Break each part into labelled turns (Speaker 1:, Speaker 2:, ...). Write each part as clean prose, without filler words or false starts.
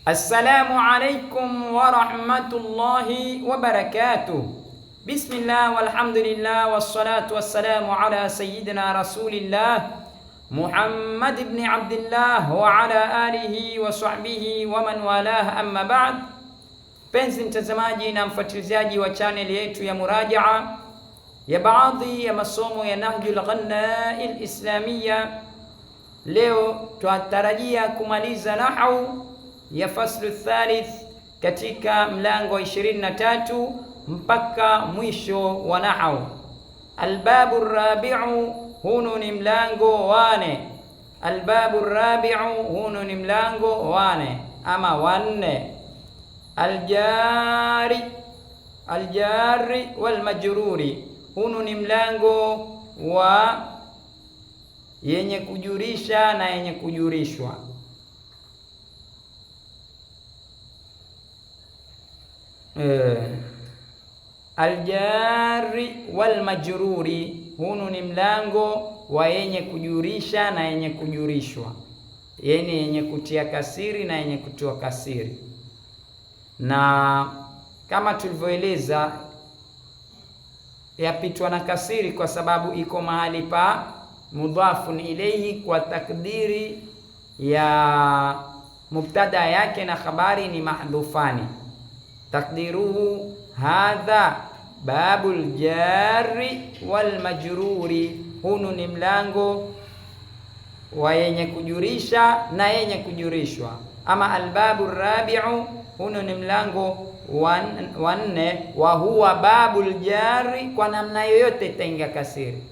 Speaker 1: Assalamu alaikum wa rahmatullahi wa barakatuh. Bismillah walhamdulillah wassalatu wassalamu ala sayyidina rasulillah Muhammad ibn Abdillah wa ala alihi wa sahbihi wa man walah, amma ba'd. Penzi mtazamaji na mfuatiliaji wa channel yetu ya murajaa ya baadhi ya masomo ya Nahjul Ghannai Islamia, leo tunatarajia kumaliza nahwu ya faslu thalith katika mlango wa 23 mpaka mwisho wa nahwu. Albabu rabi'u, hunu ni mlango wane. Albabu rabi'u, hunu ni mlango wane ama wanne. Aljari wal majruri, hunu ni mlango wa yenye kujurisha na yenye kujurishwa. Aljari wal majruri, hunu ni mlango wa yenye kujurisha na yenye kujurishwa, yani yenye kutia kasiri na yenye kutoa kasiri. Na kama tulivyoeleza, yapitwa na kasiri kwa sababu iko mahali pa mudhafun ilayhi kwa takdiri ya mubtada yake na khabari ni mahdhufani. Takdiruhu hadha babul jarri wal majruri, hunu ni mlango wa yenye kujurisha na yenye kujurishwa. Ama albabu rabi'u, hunu ni mlango wanne, wa huwa babul jarri, kwa namna yoyote itaingia kasiri.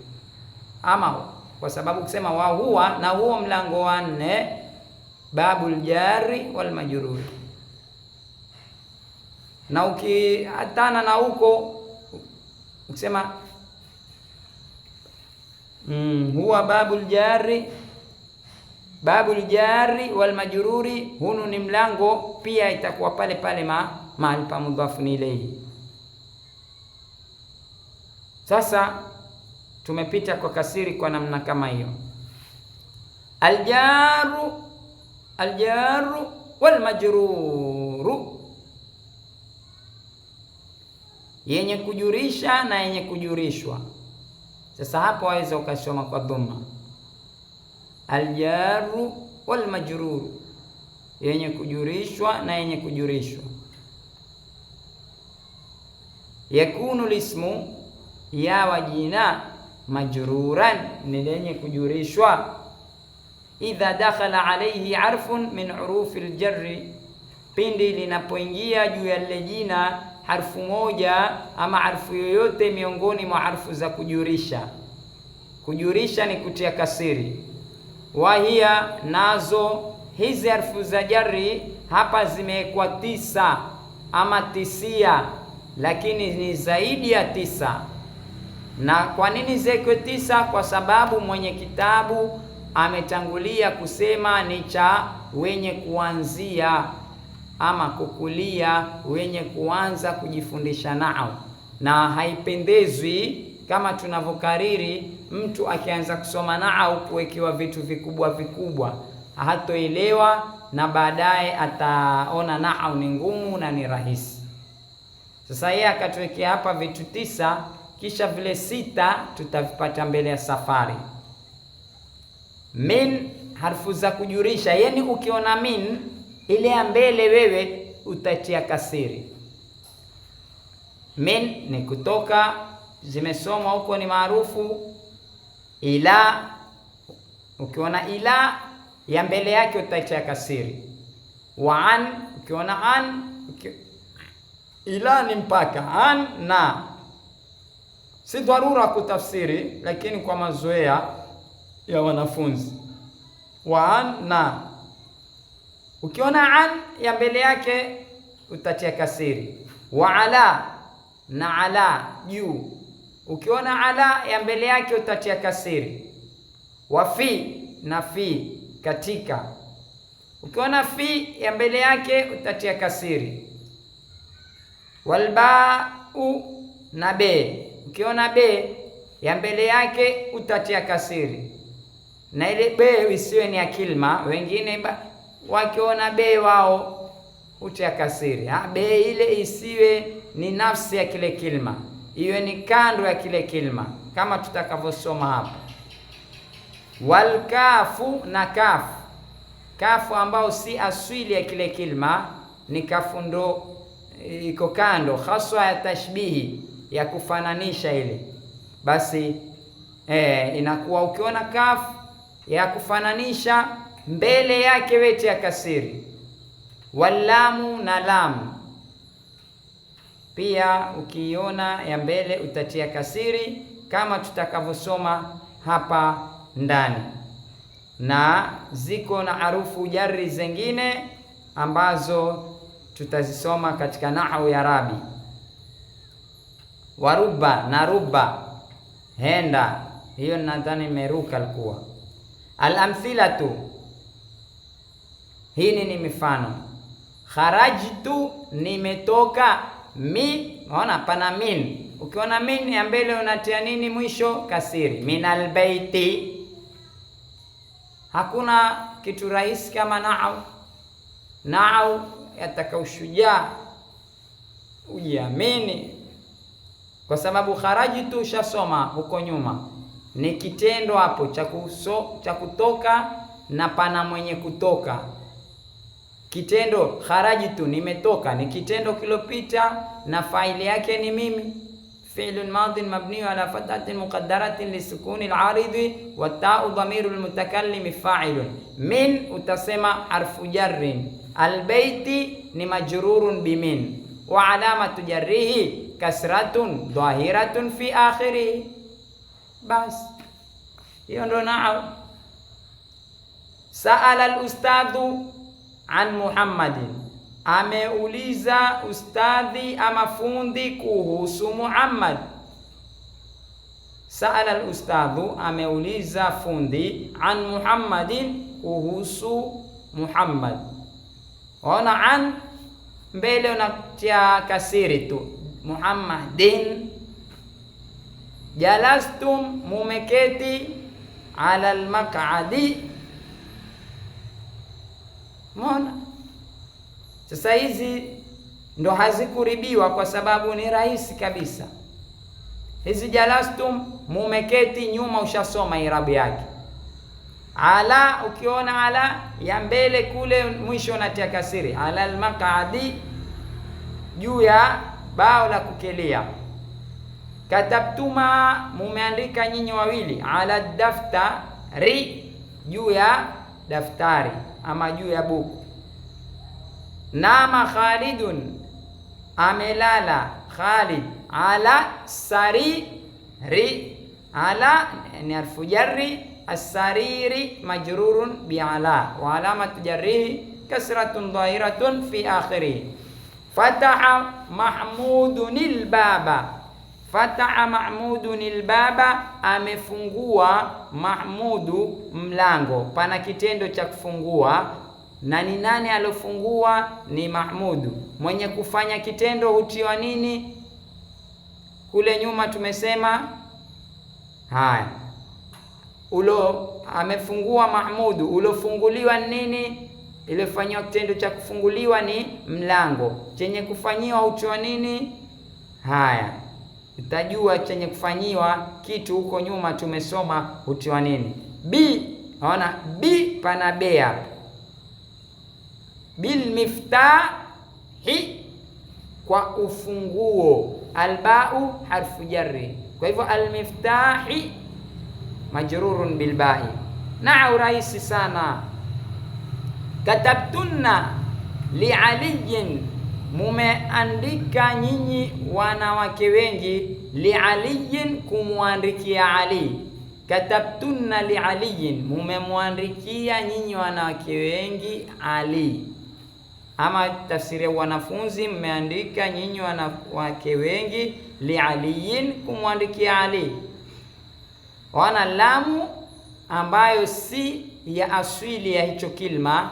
Speaker 1: Ama kwa sababu kusema wa huwa, na huo mlango wanne babul jarri wal majruri. Na ukiatana na huko ukisema huwa babul jarri wal majruri, hunu ni mlango pia itakuwa pale pale mahali pa mudhafun ilayhi. Sasa tumepita kwa kasiri kwa namna kama hiyo. Aljaru wal majruru, yenye kujurisha na yenye kujurishwa. Sasa hapo waweza ukasoma kwa dhamma, aljaru wal majruru, yenye kujurishwa na yenye kujurishwa. Yakunu lismu, ya wajina, majruran, ni lenye kujurishwa, idha dakhala alayhi harfun min hurufi aljarri, pindi linapoingia juu ya lile jina harfu moja ama harfu yoyote miongoni mwa harfu za kujurisha. Kujurisha ni kutia kasiri. Wahia, nazo hizi harfu za jari hapa zimewekwa 9 ama 9, lakini ni zaidi ya 9. Na kwa nini ziwekwe 9? Kwa sababu mwenye kitabu ametangulia kusema ni cha wenye kuanzia ama kukulia, wenye kuanza kujifundisha nao, na haipendezwi kama tunavyokariri, mtu akianza kusoma nao kuwekewa vitu vikubwa vikubwa, hatoelewa na baadaye ataona nahau ni ngumu na ni rahisi. Sasa yeye akatuwekea hapa vitu 9, kisha vile 6 tutavipata mbele ya safari. Min, harfu za kujurisha, yani ukiona min ile ya mbele wewe utatia kasiri. Min ni kutoka, zimesomwa huko ni maarufu. Ila, ukiona ila ya mbele yake utatia kasiri. Wa an, ukiona an, ila ni mpaka an na, si dharura kutafsiri, lakini kwa mazoea ya wanafunzi. Wa an na, ukiona an ya mbele yake utatia kasiri. Wa ala, na ala juu, ukiona ala ya mbele yake utatia kasiri. Wa fi, na fi katika, ukiona fi ya mbele yake utatia kasiri. Wal ba'u, na be, ukiona be ya mbele yake utatia kasiri. Na ile be isiwe ni ya kilma, wengine wakiona be wao utia kasiri. Be ile isiwe ni nafsi ya kile kilma, iwe ni kando ya kile kilma, kama tutakavyosoma hapa. Wal kafu, na kafu, kafu ambao si asili ya kile kilma, ni kafu ndo iko kando, haswa ya tashbihi, ya kufananisha ile. Basi inakuwa ukiona kafu ya kufananisha, mbele yake wete ya kasiri. Walamu, na lamu pia ukiona ya mbele utatia kasiri, kama tutakavyosoma hapa ndani. Na ziko na harufu jarri zingine ambazo tutazisoma katika nahwu ya Arabi. Waruba, na ruba, henda, hiyo nadhani meruka alikuwa. Alamthilatu, hii ni mifano. Kharajtu, nimetoka. Unaona pana min, ukiona min ya mbele unatia nini mwisho? Kasiri. Min albaiti. Hakuna kitu rahisi kama nahwu. Nahwu yataka ushujaa, ujiamini, kwa sababu kharajtu ushasoma huko nyuma, ni kitendo hapo cha kutoka, na pana mwenye kutoka. Kitendo kharajtu, nimetoka, ni kitendo kilopita, na faili yake ni mimi. Fi'lun madin mabni ala fatatin muqaddaratin lisukuni al-aridhi wa ta'u dhamiru al-mutakallim fa'ilun. Min utasema harfu jarrin. Albaiti ni majrurun bimin, wa alamatu jarrihi kasratun dhahiratun fi akhirih. Bas, hiyo ndo nahwu. Sa'ala al-ustadhu an Muhammadin, ameuliza ustadhi ama fundi kuhusu Muhammad. Sa'ala al-ustadhu, ameuliza fundi, an Muhammadin, kuhusu Muhammad. Ona an mbele unatia kasiri tu, Muhammadin. Jalastum, mumeketi, ala al-maq'adi. Mona, sasa hizi ndo hazikuribiwa kwa sababu ni rahisi kabisa. Hizi jalastum, mumeketi, nyuma ushasoma irabu yake. Ala, ukiona ala ya mbele kule mwisho unatia kasiri. Ala al-maq'adi, juu ya bao la kukelia. Katabtuma, mumeandika nyinyi wawili. Ala daftari, juu ya daftari ama juu ya buku. Nama Khalidun, amelala Khalid. Ala sariri, ala ni harfu jarri. As-sariri majrurun bi ala, wa alamatu jarrihi kasratun dhahiratun fi akhirih. Fataha Mahmudun al-baba, fataha Mahmudun al-baba, amefungua Mahmudu mlango. Pana kitendo cha kufungua, na ni nani alofungua? Ni Mahmudu. Mwenye kufanya kitendo hutiwa nini? Kule nyuma tumesema haya, ulo amefungua Mahmudu, ulofunguliwa nini? Ilifanywa kitendo cha kufunguliwa ni mlango, chenye kufanyiwa hutiwa nini? Haya, utajua chenye kufanyiwa kitu huko nyuma tumesoma hutiwa nini. Bi, naona bi pana bea. Bil miftahi, kwa ufunguo. Albau harfu jarri, kwa hivyo almiftahi majrurun bilbai. Na urahisi sana. Katabtunna lialiyin, mumeandika nyinyi wanawake wengi. Lialiyin, kumwandikia Ali. Katabtunna lialiyin, mumemwandikia nyinyi wanawake wengi Ali. Ama tafsiri ya wanafunzi, mmeandika nyinyi wanawake wengi. Lialiyin, kumwandikia Ali. Wana lamu ambayo si ya asili ya hicho kilma.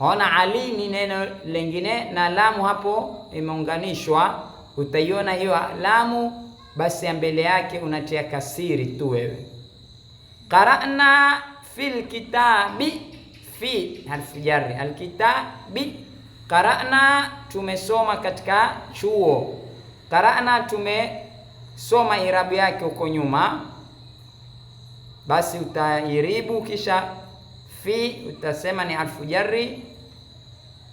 Speaker 1: Ona Ali ni neno lingine, na lamu hapo imeunganishwa. Utaiona hiyo lamu, basi mbele yake unatia kasiri tu wewe. Qara'na fil kitabi, fi harfu jarri. Alkitabi Qara'na tumesoma katika chuo. Qara'na tumesoma irabu yake huko nyuma. Basi utairibu, kisha fi utasema ni harfu jarri,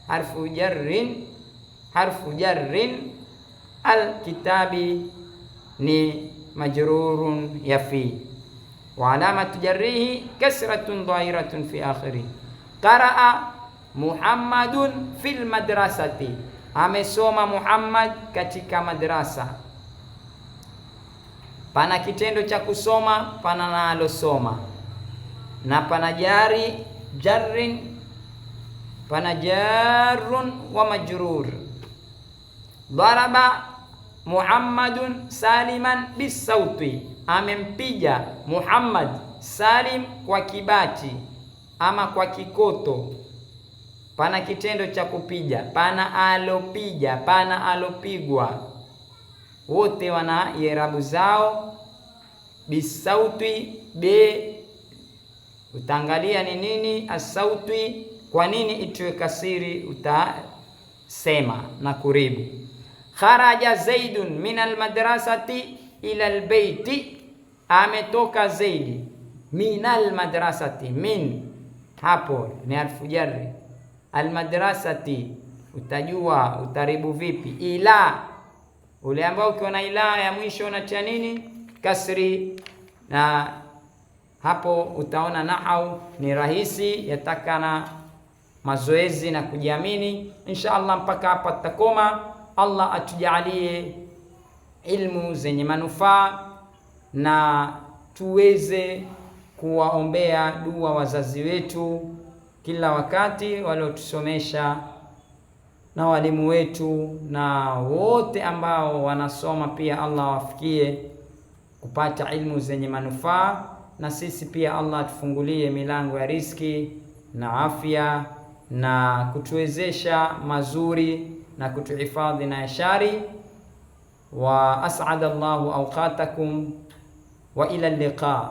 Speaker 1: harfu jarrin. Alkitabi ni majrurun ya fi, wa alamatu jarrihi kasratun dhahiratun fi akhiri. Qaraa Muhammadun fil madrasati, amesoma Muhammad katika madrasa. Pana kitendo cha kusoma, pana na alosoma, na pana jarrin, pana jarrun wa majrur. Daraba Muhammadun Saliman bisauti, amempiga Muhammad Salim kwa kibati ama kwa kikoto. Pana kitendo cha kupiga, pana alopiga, pana alopigwa. Wote wana irabu zao. Bisauti be, utaangalia ni nini asauti, kwa nini itiwe kasiri, utasema na kuribu. Kharaja Zaidun min almadrasati ila albayti, ametoka Zaidi min almadrasati. Min hapo ni harfu jarri. Almadrasati utajua utaribu vipi. Ila ule ambao ukiona ila ya mwisho unatia nini? Kasri. Na hapo utaona nahau ni rahisi, yatakana mazoezi na kujiamini. Insha Allah mpaka hapa tutakoma. Allah atujalie ilmu zenye manufaa na tuweze kuwaombea dua wazazi wetu kila wakati waliotusomesha, na walimu wetu na wote ambao wanasoma pia. Allah wafikie kupata ilmu zenye manufaa, na sisi pia Allah atufungulie milango ya riziki na afya na kutuwezesha mazuri na kutuhifadhi na shari. Wa as'ada Allahu awqatakum wa ila liqa.